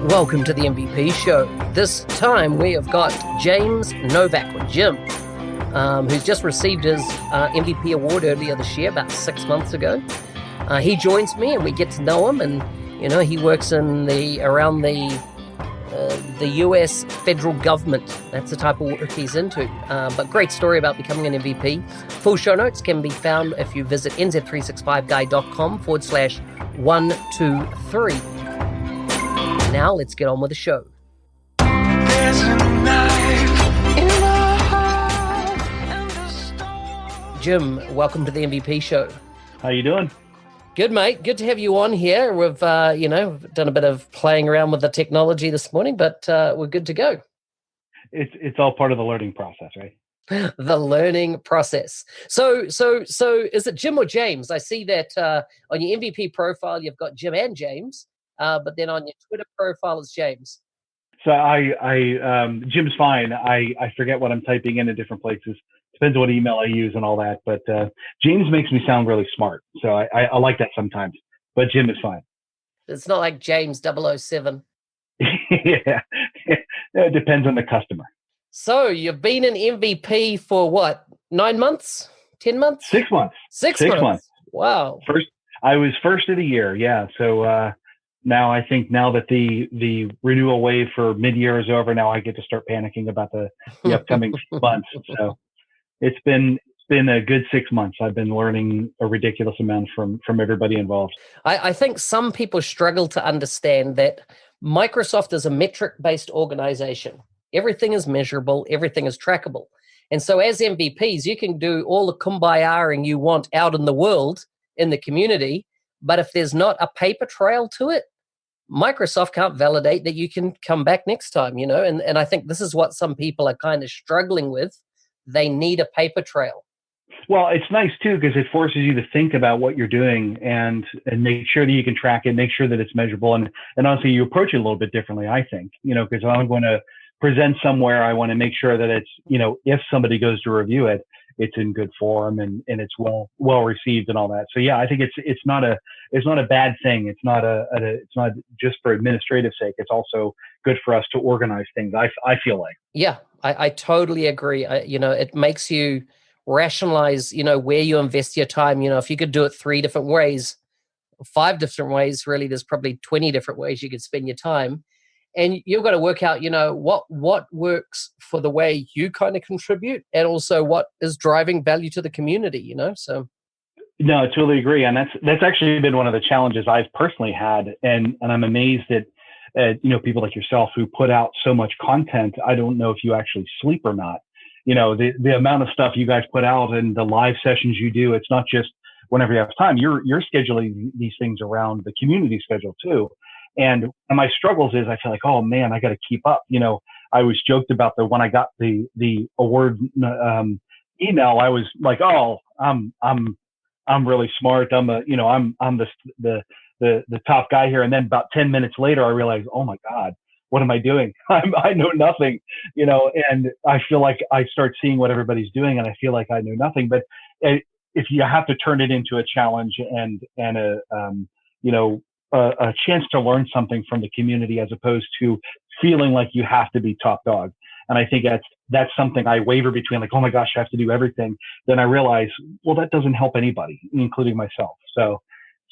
Welcome to the MVP show. This time we have got James Novak, or Jim, who's just received his MVP award earlier this year, about 6 months ago. He joins me and we get to know him, and he works in around the US federal government. That's the type of work he's into. But great story about becoming an MVP. Full show notes can be found if you visit nz365guy.com/123. Now let's get on with the show. Jim, welcome to the MVP show. How you doing? Good, mate. Good to have you on here. We've, done a bit of playing around with the technology this morning, but we're good to go. It's all part of the learning process, right? The learning process. So is it Jim or James? I see that on your MVP profile, you've got Jim and James, but then on your Twitter profile, it's James. So Jim's fine. I forget what I'm typing in different places. Depends what email I use and all that. But James makes me sound really smart. So I like that sometimes. But Jim is fine. It's not like James 007. Yeah. It depends on the customer. So you've been an MVP for what? 9 months? 10 months? 6 months. Six months. Wow. I was first of the year. Yeah. So now I think now that the renewal wave for mid-year is over, now I get to start panicking about the upcoming months. So it's been a good 6 months. I've been learning a ridiculous amount from everybody involved. I think some people struggle to understand that Microsoft is a metric-based organization. Everything is measurable. Everything is trackable. And so as MVPs, you can do all the kumbaya-ing you want out in the world, in the community, but if there's not a paper trail to it, Microsoft can't validate that you can come back next time, and I think this is what some people are kind of struggling with. They need a paper trail. Well, it's nice too, because it forces you to think about what you're doing and make sure that you can track it, make sure that it's measurable. And honestly, you approach it a little bit differently, I think, because I'm going to present somewhere, I want to make sure that it's, if somebody goes to review it, it's in good form and it's well received and all that. So yeah, I think it's not a bad thing. It's not just for administrative sake. It's also good for us to organize things. I feel like. Yeah, I totally agree. It makes you rationalize, where you invest your time. If you could do it 3 different ways, 5 different ways, really, there's probably 20 different ways you could spend your time. And you've got to work out, what works for the way you kind of contribute, and also what is driving value to the community, so. No, I totally agree. And that's actually been one of the challenges I've personally had. And I'm amazed at people like yourself who put out so much content. I don't know if you actually sleep or not. The amount of stuff you guys put out and the live sessions you do, it's not just whenever you have time. You're scheduling these things around the community schedule too. And my struggles is I feel like, oh man, I got to keep up. I was joked about when I got the award email, I was like, oh, I'm really smart. I'm the top guy here. And then about 10 minutes later, I realized, oh my God, what am I doing? I know nothing, and I feel like I start seeing what everybody's doing and I feel like I know nothing. But if you have to turn it into a challenge and a chance to learn something from the community as opposed to feeling like you have to be top dog. And I think that's something I waver between, like, oh my gosh, I have to do everything. Then I realize, well, that doesn't help anybody, including myself. So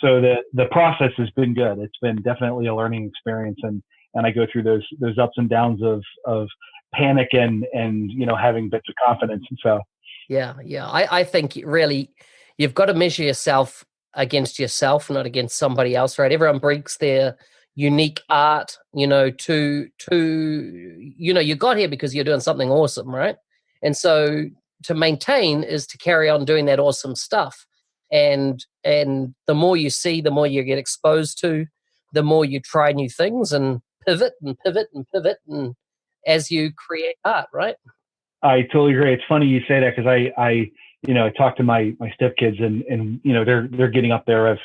the process has been good. It's been definitely a learning experience. And I go through those ups and downs of panic and having bits of confidence. And so. Yeah. I think really you've got to measure yourself against yourself, not against somebody else, right? Everyone brings their unique art, you got here because you're doing something awesome, right? And so to maintain is to carry on doing that awesome stuff. And the more you see, the more you get exposed to, the more you try new things and pivot and as you create art, right? I totally agree. It's funny you say that because I talk to my stepkids and they're getting up there.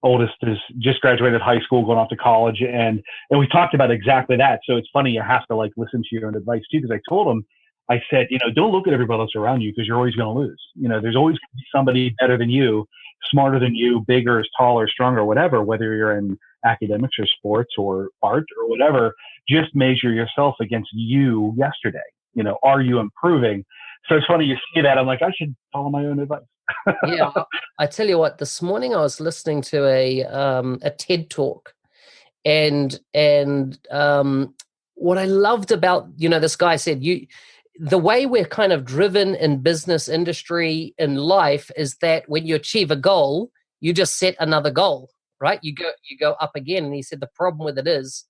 Oldest is just graduated high school, going off to college. And we talked about exactly that. So it's funny, you have to listen to your own advice too. Because I told them, I said, don't look at everybody else around you because you're always going to lose. There's always going to be somebody better than you, smarter than you, bigger, taller, stronger, whatever, whether you're in academics or sports or art or whatever. Just measure yourself against you yesterday. Are you improving? So it's funny you see that. I'm like, I should follow my own advice. Yeah, I tell you what. This morning I was listening to a TED talk, and what I loved about this guy said, the way we're kind of driven in business, industry, in life is that when you achieve a goal, you just set another goal, right? You go up again. And he said the problem with it is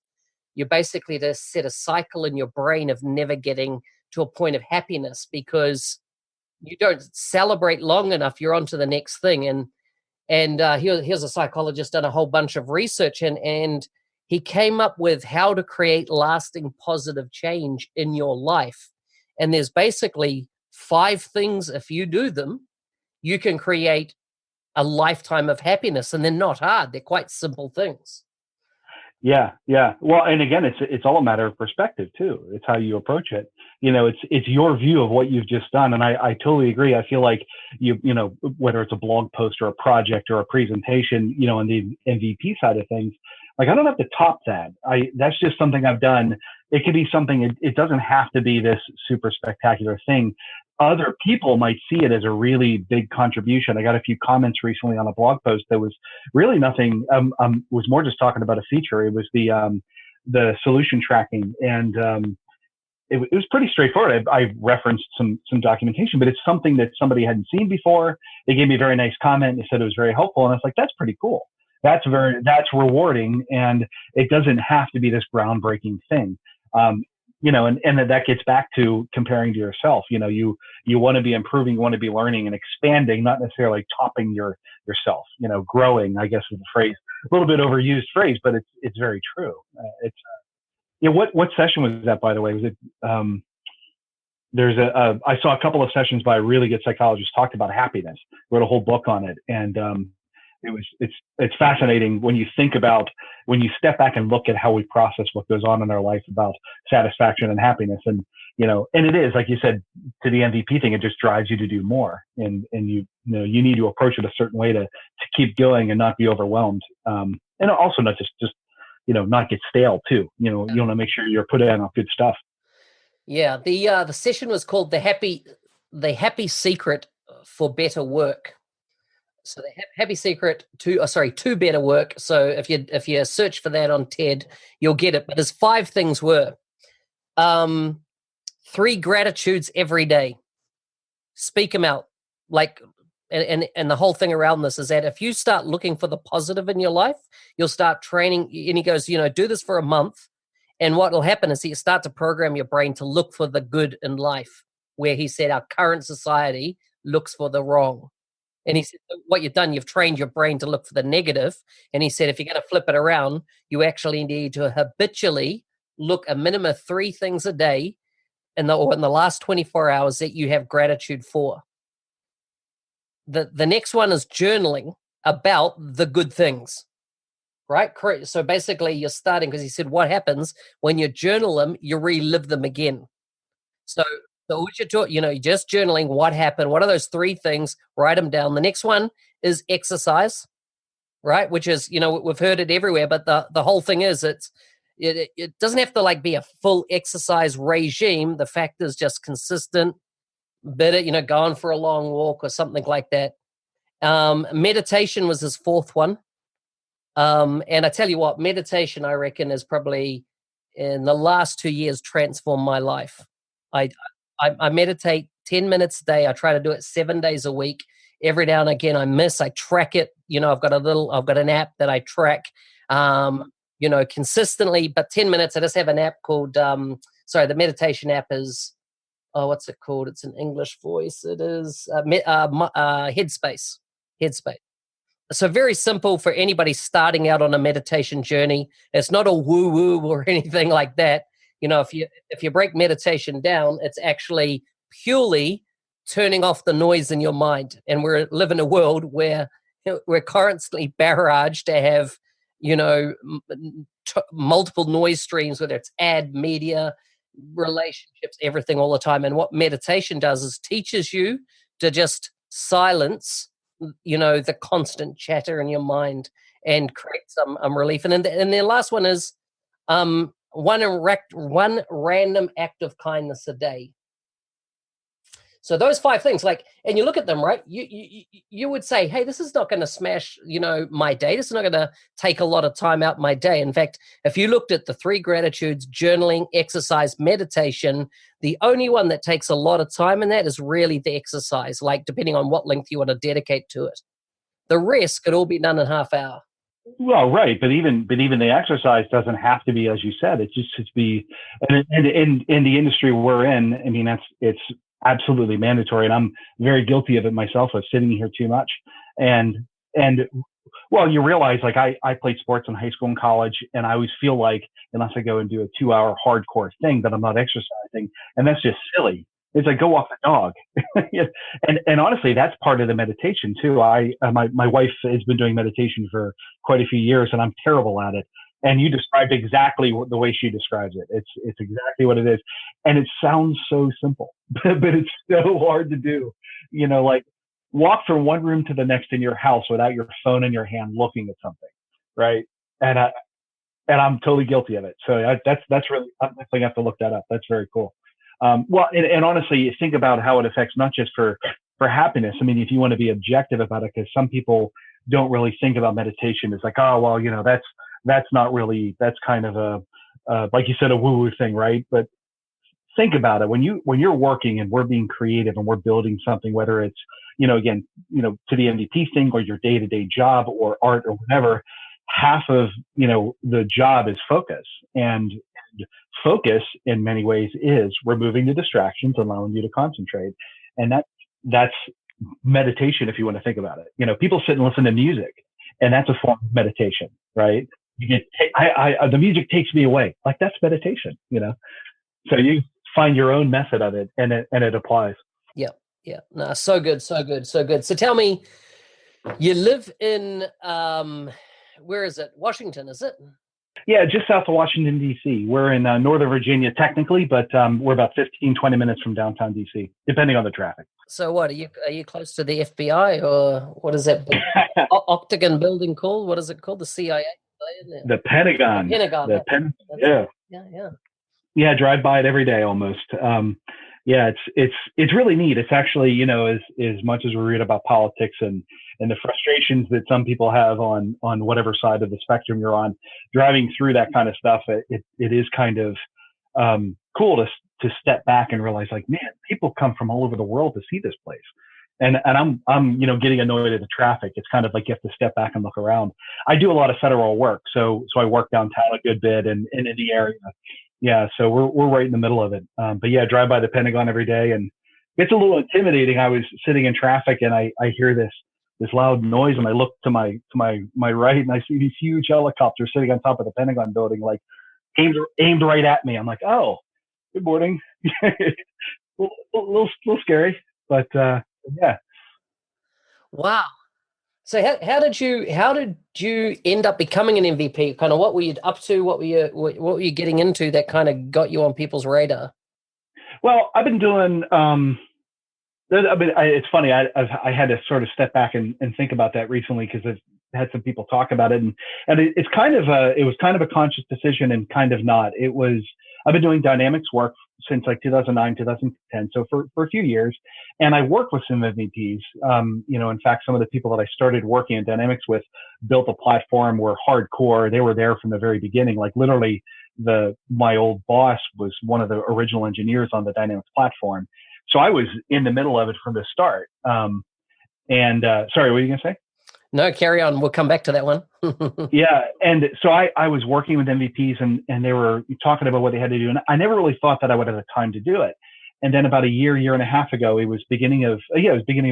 you basically just set a cycle in your brain of never getting to a point of happiness because you don't celebrate long enough. You're on to the next thing. And here's a psychologist done a whole bunch of research, and he came up with how to create lasting positive change in your life. And there's basically 5 things. If you do them, you can create a lifetime of happiness, and they're not hard. They're quite simple things. Yeah. Well, and again, it's all a matter of perspective too. It's how you approach it. It's your view of what you've just done, and I totally agree. I feel like whether it's a blog post or a project or a presentation, on the MVP side of things, like I don't have to top that. That's just something I've done. It could be something. It doesn't have to be this super spectacular thing. Other people might see it as a really big contribution. I got a few comments recently on a blog post that was really nothing. Was more just talking about a feature. It was the solution tracking, and it was pretty straightforward. I referenced some documentation, but it's something that somebody hadn't seen before. They gave me a very nice comment. They said it was very helpful, and I was like, that's pretty cool. That's rewarding, and it doesn't have to be this groundbreaking thing. And that gets back to comparing to yourself. You want to be improving, you want to be learning and expanding, not necessarily topping yourself. Growing, I guess, is the phrase, a little bit overused phrase, but it's very true. What session was that, by the way? Was it? I saw a couple of sessions by a really good psychologist talked about happiness. Wrote a whole book on it, and it's fascinating when you step back and look at how we process what goes on in our life about satisfaction and happiness. And it is, like you said, to the MVP thing, it just drives you to do more. And you need to approach it a certain way to keep going and not be overwhelmed. And also not just not get stale too. You want to make sure you're putting out good stuff. Yeah. The session was called the happy secret for better work. So the happy secret to better work. So if you search for that on TED, you'll get it. But his 5 things were 3 gratitudes every day. Speak them out. And the whole thing around this is that if you start looking for the positive in your life, you'll start training. And he goes, do this for a month. And what will happen is you start to program your brain to look for the good in life, where he said our current society looks for the wrong. And he said, what you've done, you've trained your brain to look for the negative. And he said, if you're going to flip it around, you actually need to habitually look a minimum of 3 things a day in the last 24 hours that you have gratitude for. The next one is journaling about the good things, right? So basically you're starting, because he said, what happens when you journal them, you relive them again. So what you're just journaling what happened. What are those 3 things? Write them down. The next one is exercise, right? Which is, we've heard it everywhere, but the whole thing is it doesn't have to be a full exercise regime. The fact is just consistent, better, going for a long walk or something like that. Meditation was his 4th one. And I tell you what, meditation, I reckon, is probably in the last 2 years transformed my life. I meditate 10 minutes a day. I try to do it 7 days a week. Every now and again, I track it. I've got an app that I track, consistently, but 10 minutes. I just have an app called, the meditation app is, what's it called? It's an English voice. It is Headspace. So very simple for anybody starting out on a meditation journey. It's not a woo-woo or anything like that. If you break meditation down, it's actually purely turning off the noise in your mind. And we live in a world where we're constantly barraged to have, multiple noise streams, whether it's ad, media, relationships, everything all the time. And what meditation does is teaches you to just silence, the constant chatter in your mind and create some relief. And then the last one is one random act of kindness a day. So those 5 things, like, and you look at them, right? You would say, hey, this is not going to smash, my day. This is not going to take a lot of time out my day. In fact, if you looked at the 3 gratitudes, journaling, exercise, meditation, the only one that takes a lot of time in that is really the exercise, like depending on what length you want to dedicate to it. The rest could all be done in half hour. Well, right, but even the exercise doesn't have to be, as you said. It just to be, and in the industry we're in, I mean, it's absolutely mandatory, and I'm very guilty of it myself, of sitting here too much. And well, you realize, like, I played sports in high school and college, and I always feel like unless I go and do a 2-hour hardcore thing, that I'm not exercising, and that's just silly. It's like, go walk the dog. and honestly, that's part of the meditation too. My wife has been doing meditation for quite a few years, and I'm terrible at it. And you described exactly the way she describes it. It's exactly what it is. And it sounds so simple, but it's so hard to do. Like, walk from one room to the next in your house without your phone in your hand looking at something, right? And I'm totally guilty of it. So that's really, I definitely have to look that up. That's very cool. Well, and honestly, you think about how it affects not just for happiness. I mean, if you want to be objective about it, because some people don't really think about meditation. It's like, oh, well, that's not really, that's kind of a, like you said, a woo-woo thing, right? But think about it. When you're working and we're being creative and we're building something, whether it's, again, to the MVP thing or your day-to-day job or art or whatever, half of, the job is focus. And focus in many ways is removing the distractions, allowing you to concentrate. And that's meditation, if you want to think about it. People sit and listen to music, and that's a form of meditation, right? The music takes me away. Like, that's meditation, So you find your own method of it, and it applies. Yeah. No, so good. So tell me, you live in where is it? Washington, is it? Yeah, just south of Washington, D.C. We're in Northern Virginia technically, but we're about 15, 20 minutes from downtown D.C., depending on the traffic. So what, are you close to the FBI, or what is that octagon building called? What is it called? The CIA? The Pentagon. The Pentagon. Yeah, drive by it every day almost. Yeah, it's really neat. It's actually, as much as we read about politics and the frustrations that some people have on whatever side of the spectrum you're on, driving through that kind of stuff, it is kind of cool to step back and realize, like, man, people come from all over the world to see this place. And I'm getting annoyed at the traffic. It's kind of like you have to step back and look around. I do a lot of federal work, so I work downtown a good bit and in the area. Yeah, so we're right in the middle of it. But yeah, drive by the Pentagon every day, and it's a little intimidating. I was sitting in traffic, and I hear this loud noise, and I look to my right, and I see these huge helicopters sitting on top of the Pentagon building, like aimed right at me. I'm like, oh, good morning. a little scary, but yeah. Wow. So how did you end up becoming an MVP? Kind of, what were you up to? What were you getting into that kind of got you on people's radar? Well, I've been doing. It's funny. I had to sort of step back and think about that recently, because I've had some people talk about it, and it's kind of it was kind of a conscious decision and kind of not. I've been doing dynamics work since like 2009, 2010. So for a few years, and I worked with some MVPs. In fact, some of the people that I started working in dynamics with built a platform, were hardcore. They were there from the very beginning. Like, literally, my old boss was one of the original engineers on the dynamics platform. So I was in the middle of it from the start. Sorry, what were you going to say? No, carry on. We'll come back to that one. Yeah. And so I was working with MVPs, and they were talking about what they had to do. And I never really thought that I would have the time to do it. And then about a year and a half ago, it was beginning of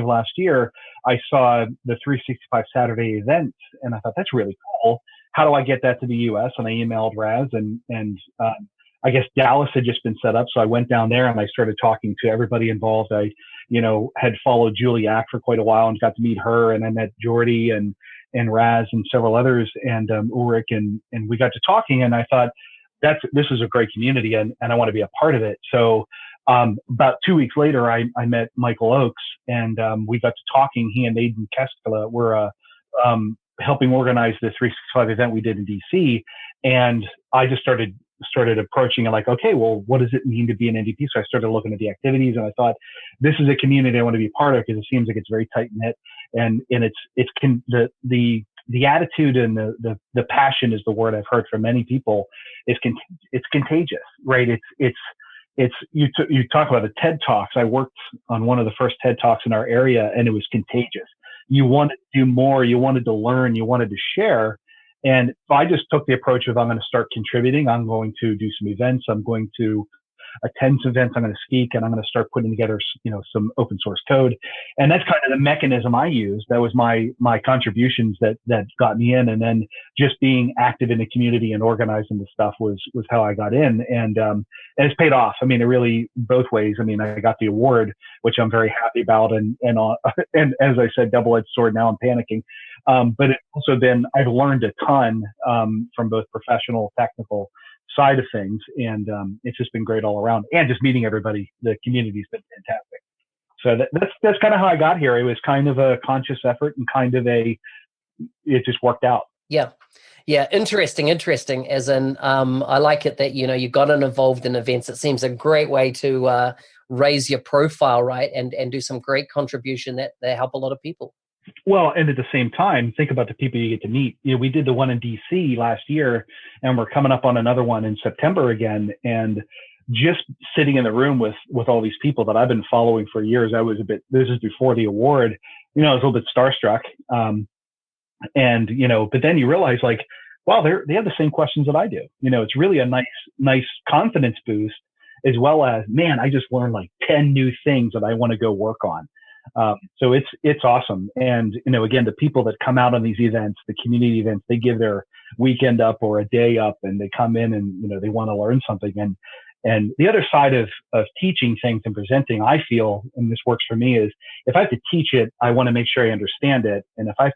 last year, I saw the 365 Saturday event, and I thought, that's really cool. How do I get that to the US? And I emailed Raz, and I guess Dallas had just been set up. So I went down there and I started talking to everybody involved. I, had followed Julie Ack for quite a while and got to meet her. And I met Jordy and Raz and several others, and Ulrich, and we got to talking, and I thought, this is a great community, and I want to be a part of it. So about 2 weeks later, I met Michael Oakes, and we got to talking. He and Aiden Keskela were helping organize the 365 event we did in DC. And I just started approaching it like, okay, well, what does it mean to be an MVP? So I started looking at the activities, and I thought, this is a community I want to be part of, because it seems like it's very tight knit, and the attitude and the passion is the word I've heard from many people. It's contagious, right? You talk about the TED Talks. I worked on one of the first TED Talks in our area, and it was contagious. You wanted to do more. You wanted to learn. You wanted to share. And I just took the approach of, I'm going to start contributing. I'm going to do some events. I'm going to attend some events. I'm going to speak, and I'm going to start putting together, some open source code. And that's kind of the mechanism I used. That was my contributions that got me in. And then just being active in the community and organizing the stuff was how I got in. And it's paid off. I mean, it really both ways. I mean, I got the award, which I'm very happy about. And as I said, double-edged sword. Now I'm panicking. But it's also I've learned a ton, from both professional, technical side of things, and it's just been great all around. And just meeting everybody, the community's been fantastic. So that's kind of how I got here. It was kind of a conscious effort, and it just worked out. Yeah. Interesting. As in, I like it that, you got involved in events. It seems a great way to raise your profile, right? And do some great contribution that help a lot of people. Well, and at the same time, think about the people you get to meet. We did the one in DC last year, and we're coming up on another one in September again. And just sitting in the room with all these people that I've been following for years, this is before the award, I was a little bit starstruck. But then you realize, like, wow, they have the same questions that I do. It's really a nice confidence boost, as well as, man, I just learned like 10 new things that I want to go work on. So it's awesome. And, again, the people that come out on these events, the community events, they give their weekend up or a day up, and they come in and, they want to learn something. And the other side of teaching things and presenting, I feel, and this works for me, is if I have to teach it, I want to make sure I understand it. And if I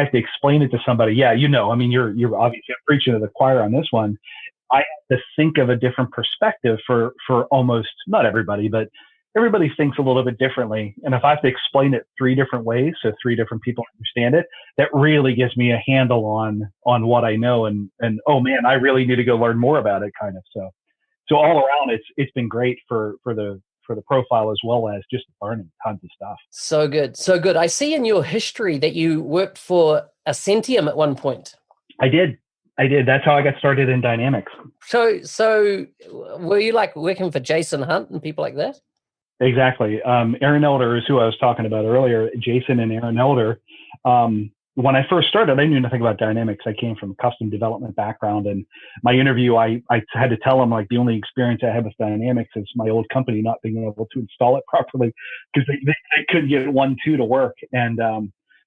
have to explain it to somebody, you're obviously preaching to the choir on this one. I have to think of a different perspective for almost, not everybody, but everybody thinks a little bit differently. And if I have to explain it 3 different ways, so 3 different people understand it, that really gives me a handle on what I know. And oh man, I really need to go learn more about it, kind of. So all around, it's been great for the profile, as well as just learning tons of stuff. So good. I see in your history that you worked for Ascentium at one point. I did. That's how I got started in Dynamics. So were you like working for Jason Hunt and people like that? Exactly. Aaron Elder is who I was talking about earlier. Jason and Aaron Elder. When I first started, I knew nothing about Dynamics. I came from a custom development background, and my interview, I had to tell them, like, the only experience I have with Dynamics is my old company not being able to install it properly, because they couldn't get 1.2 to work. And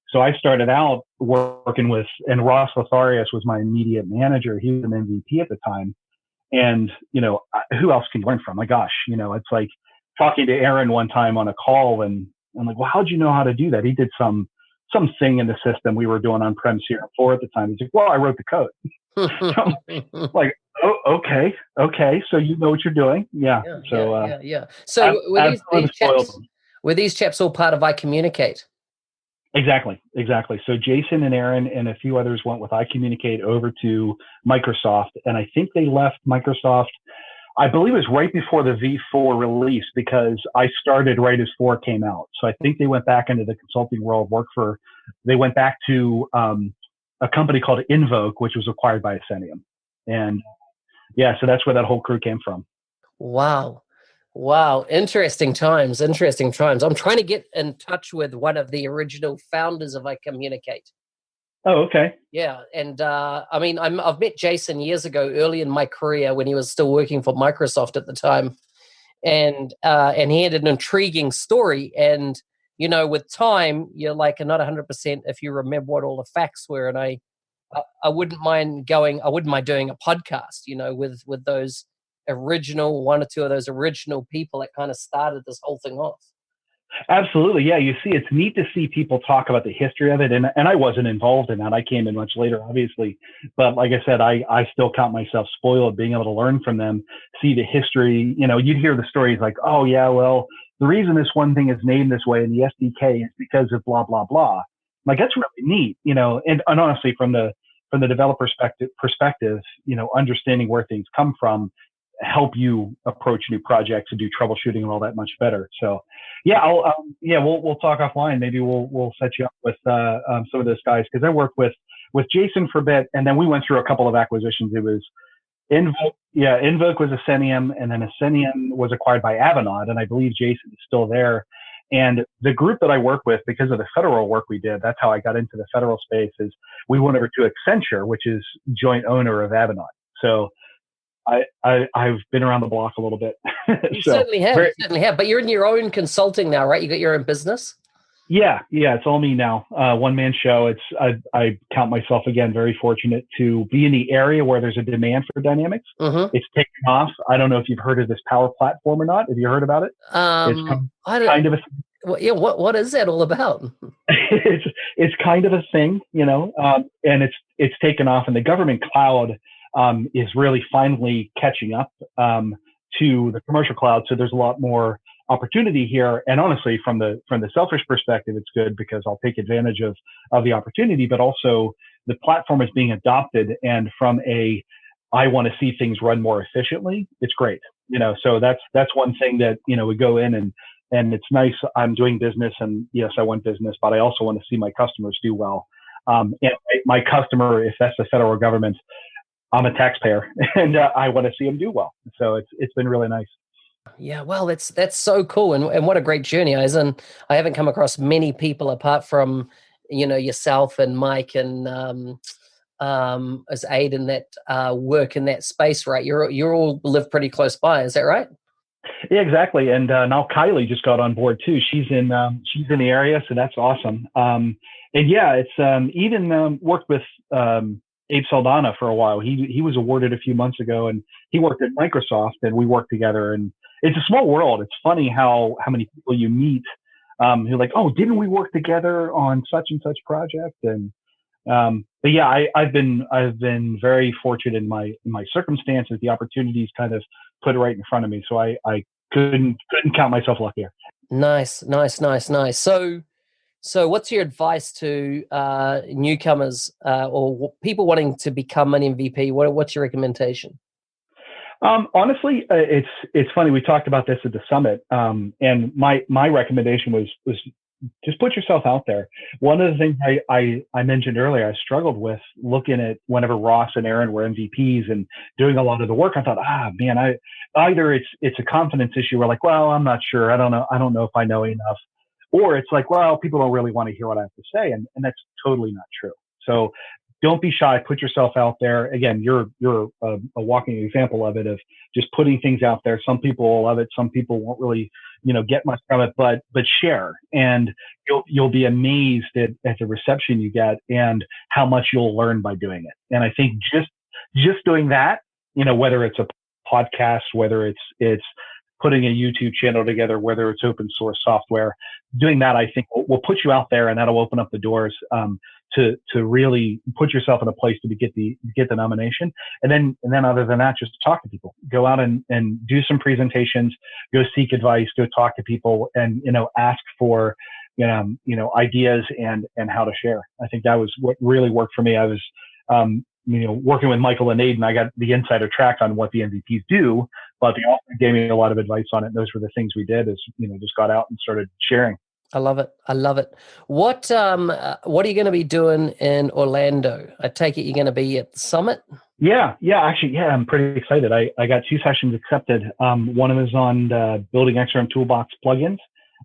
so I started out working with, and Ross Lotharius was my immediate manager. He was an MVP at the time. And, who else can you learn from? My gosh, it's like talking to Aaron one time on a call, and I'm like, well, how'd you know how to do that? He did some thing in the system we were doing on-prem Sierra 4 at the time. He's like, well, I wrote the code. So, like, oh, okay. So you know what you're doing. Yeah. So were these chaps all part of iCommunicate? Exactly. So Jason and Aaron and a few others went with iCommunicate over to Microsoft. And I think they left Microsoft, I believe it was right before the V4 release, because I started right as 4 came out. So I think they went back into the consulting world, they went back to a company called Invoke, which was acquired by Ascentium. And so that's where that whole crew came from. Wow. Interesting times. I'm trying to get in touch with one of the original founders of iCommunicate. Oh, okay. Yeah, and I've met Jason years ago, early in my career, when he was still working for Microsoft at the time, and he had an intriguing story. And with time, you're like not 100% if you remember what all the facts were. And I wouldn't mind doing a podcast, with those original 1 or 2 of those original people that kind of started this whole thing off. Absolutely. Yeah. You see, it's neat to see people talk about the history of it. And I wasn't involved in that. I came in much later, obviously. But like I said, I still count myself spoiled being able to learn from them, see the history. You'd hear the stories like, oh, yeah, well, the reason this one thing is named this way in the SDK is because of blah, blah, blah. like, that's really neat, and honestly, from the developer perspective, understanding where things come from help you approach new projects and do troubleshooting and all that much better. So yeah, we'll talk offline. Maybe we'll set you up with some of those guys, because I worked with Jason for a bit, and then we went through a couple of acquisitions. It was Invoke was Ascenium, and then Ascenium was acquired by Avanade, and I believe Jason is still there. And the group that I work with, because of the federal work we did, that's how I got into the federal space, is we went over to Accenture, which is joint owner of Avanade. So I've been around the block a little bit. You certainly have. You certainly have. But you're in your own consulting now, right? You got your own business? Yeah. It's all me now. One man show. I count myself, again, very fortunate to be in the area where there's a demand for Dynamics. Mm-hmm. It's taken off. I don't know if you've heard of this Power Platform or not. Have you heard about it? Kind of a. What is that all about? it's kind of a thing, and it's taken off, and the government cloud is really finally catching up to the commercial cloud. So there's a lot more opportunity here. And honestly, from the selfish perspective, it's good, because I'll take advantage of the opportunity, but also the platform is being adopted. And from I want to see things run more efficiently, it's great. So that's one thing that, we go in and it's nice. I'm doing business, and yes, I want business, but I also want to see my customers do well. And my customer, if that's the federal government, I'm a taxpayer, and I want to see them do well. So it's been really nice. Yeah, well, that's so cool, and what a great journey. I haven't come across many people apart from yourself and Mike and as Aidan that work in that space, right? You all live pretty close by, is that right? Yeah, exactly. And now Kylie just got on board too. She's in the area, so that's awesome. And yeah, it's even worked with Abe Saldana for a while. He was awarded a few months ago, and he worked at Microsoft, and we worked together. And it's a small world. It's funny how many people you meet who are like, oh, didn't we work together on such and such project? And but yeah, I've been very fortunate in my circumstances. The opportunities kind of put it right in front of me, so I couldn't count myself luckier. Nice. So what's your advice to newcomers or people wanting to become an MVP? What's your recommendation? Honestly, it's funny. We talked about this at the summit, and my recommendation was just put yourself out there. One of the things I mentioned earlier, I struggled with looking at whenever Ross and Aaron were MVPs and doing a lot of the work. I thought, man, either it's a confidence issue. We're like, well, I'm not sure. I don't know if I know enough. Or it's like, well, people don't really want to hear what I have to say. And that's totally not true. So don't be shy. Put yourself out there. Again, you're a walking example of it, of just putting things out there. Some people will love it. Some people won't really, get much from it, but share, and you'll be amazed at the reception you get and how much you'll learn by doing it. And I think just doing that, whether it's a podcast, whether it's putting a YouTube channel together, whether it's open source software, doing that, I think will put you out there, and that'll open up the doors to really put yourself in a place to get the nomination. And then other than that, just talk to people, go out and do some presentations, go seek advice, go talk to people, and ask for ideas and how to share. I think that was what really worked for me. I was working with Michael and Aidan, I got the insider track on what the MVPs do, but they also gave me a lot of advice on it. And those were the things we did, is, just got out and started sharing. I love it. What are you going to be doing in Orlando? I take it you're going to be at the summit? Yeah. Actually, I'm pretty excited. I got 2 sessions accepted. One of them is on building XRM Toolbox plugins,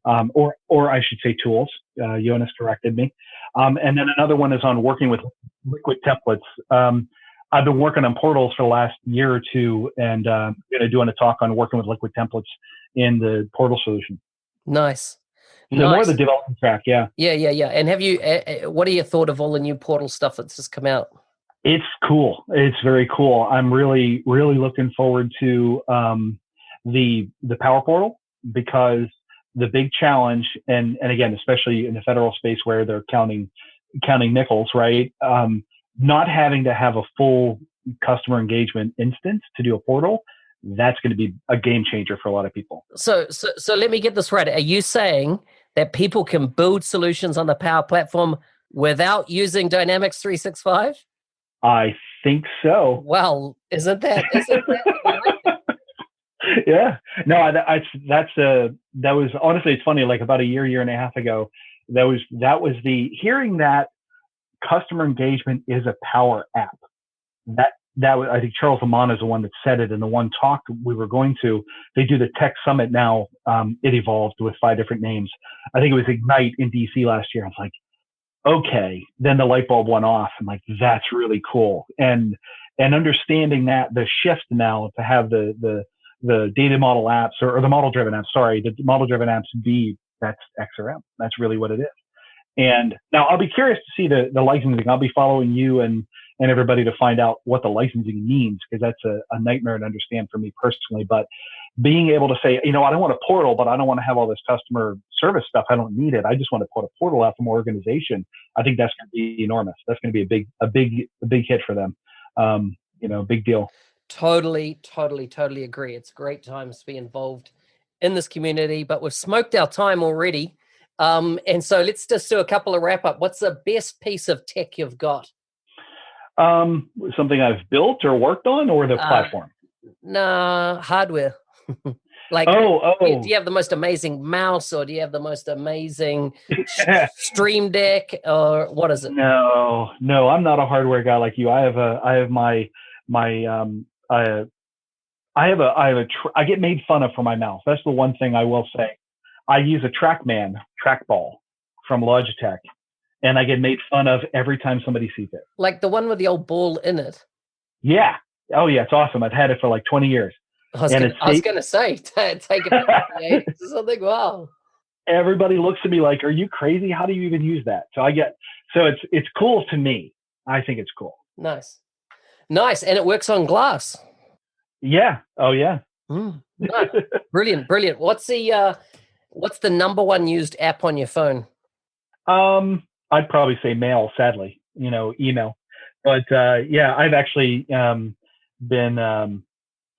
or I should say tools. Jonas corrected me. And then another one is on working with liquid templates. I've been working on portals for the last year or two, and going to doing a talk on working with liquid templates in the portal solution. Nice. So more of the development track, yeah. Yeah. And have you? What are your thought of all the new portal stuff that's just come out? It's cool. It's very cool. I'm really, really looking forward to the Power Portal, because the big challenge, and again, especially in the federal space where they're counting nickels, right? Not having to have a full customer engagement instance to do a portal, that's going to be a game changer for a lot of people. So let me get this right. Are you saying that people can build solutions on the Power Platform without using Dynamics 365? I think so. Well, isn't that Yeah. No, that was honestly, it's funny, like about a year and a half ago, that was the hearing that customer engagement is a power app. That was, I think Charles Lamont is the one that said it in the one talk we were going to. They do the tech summit now. It evolved with 5 different names. I think it was Ignite in DC last year. I was like, okay. Then the light bulb went off. I'm like, that's really cool. And understanding that the shift now to have the data model apps or the model driven apps, the model driven apps that's XRM. That's really what it is. And now I'll be curious to see the licensing. I'll be following you and everybody to find out what the licensing means, because that's a nightmare to understand for me personally. But being able to say, I don't want a portal, but I don't want to have all this customer service stuff. I don't need it. I just want to put a portal out for more organization. I think that's going to be enormous. That's going to be a big hit for them. Big deal. Totally agree. It's great times to be involved in this community, but we've smoked our time already. And so let's just do a couple of wrap up. What's the best piece of tech you've got? Something I've built or worked on, or the platform? Nah, hardware. Like, do you have the most amazing mouse, or do you have the most amazing Stream Deck, or what is it? No, I'm not a hardware guy like you. I get made fun of for my mouse. That's the one thing I will say. I use a trackball from Logitech, and I get made fun of every time somebody sees it. Like the one with the old ball in it? Yeah. Oh, yeah. It's awesome. I've had it for like 20 years. I was going to say, take it to something. Wow. Everybody looks at me like, are you crazy? How do you even use that? So it's cool to me. I think it's cool. Nice. And it works on glass. Yeah. Oh, yeah. Nice. Brilliant. What's the number one used app on your phone? I'd probably say mail, sadly, email. But I've actually been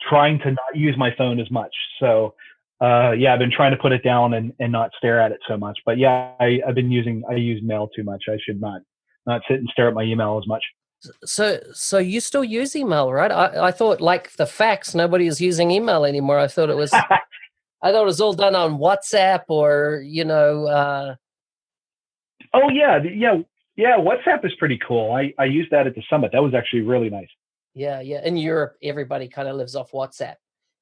trying to not use my phone as much. So I've been trying to put it down and not stare at it so much. But yeah, I use mail too much. I should not sit and stare at my email as much. So you still use email, right? I thought, like the fax, nobody is using email anymore. I thought it was all done on WhatsApp or Oh yeah. WhatsApp is pretty cool. I used that at the summit. That was actually really nice. Yeah. In Europe, everybody kind of lives off WhatsApp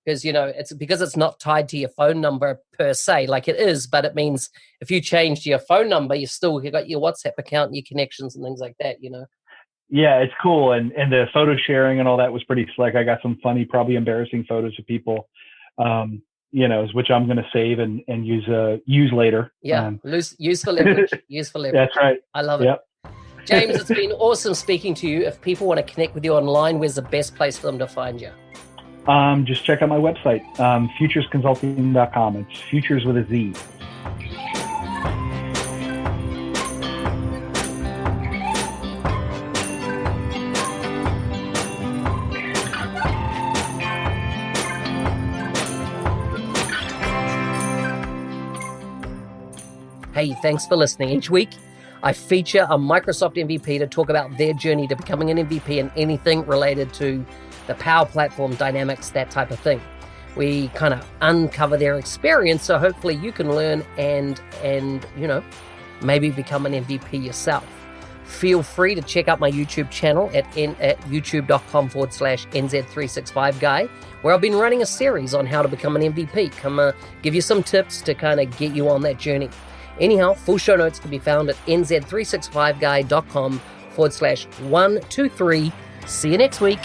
because it's not tied to your phone number per se, like it is. But it means if you changed your phone number, you got your WhatsApp account and your connections and things like that. Yeah, it's cool, and the photo sharing and all that was pretty slick. I got some funny, probably embarrassing photos of people. Which I'm going to save and use later. Yeah, use for leverage. That's right. I love it. Yep. James, it's been awesome speaking to you. If people want to connect with you online, where's the best place for them to find you? Just check out my website, futuresconsulting.com. It's futures with a Z. Hey, thanks for listening. Each week, I feature a Microsoft MVP to talk about their journey to becoming an MVP and anything related to the Power Platform, Dynamics, that type of thing. We kind of uncover their experience, so hopefully you can learn and maybe become an MVP yourself. Feel free to check out my YouTube channel at youtube.com/NZ365guy, where I've been running a series on how to become an MVP. Come give you some tips to kind of get you on that journey. Anyhow, full show notes can be found at nz365guy.com/123. See you next week.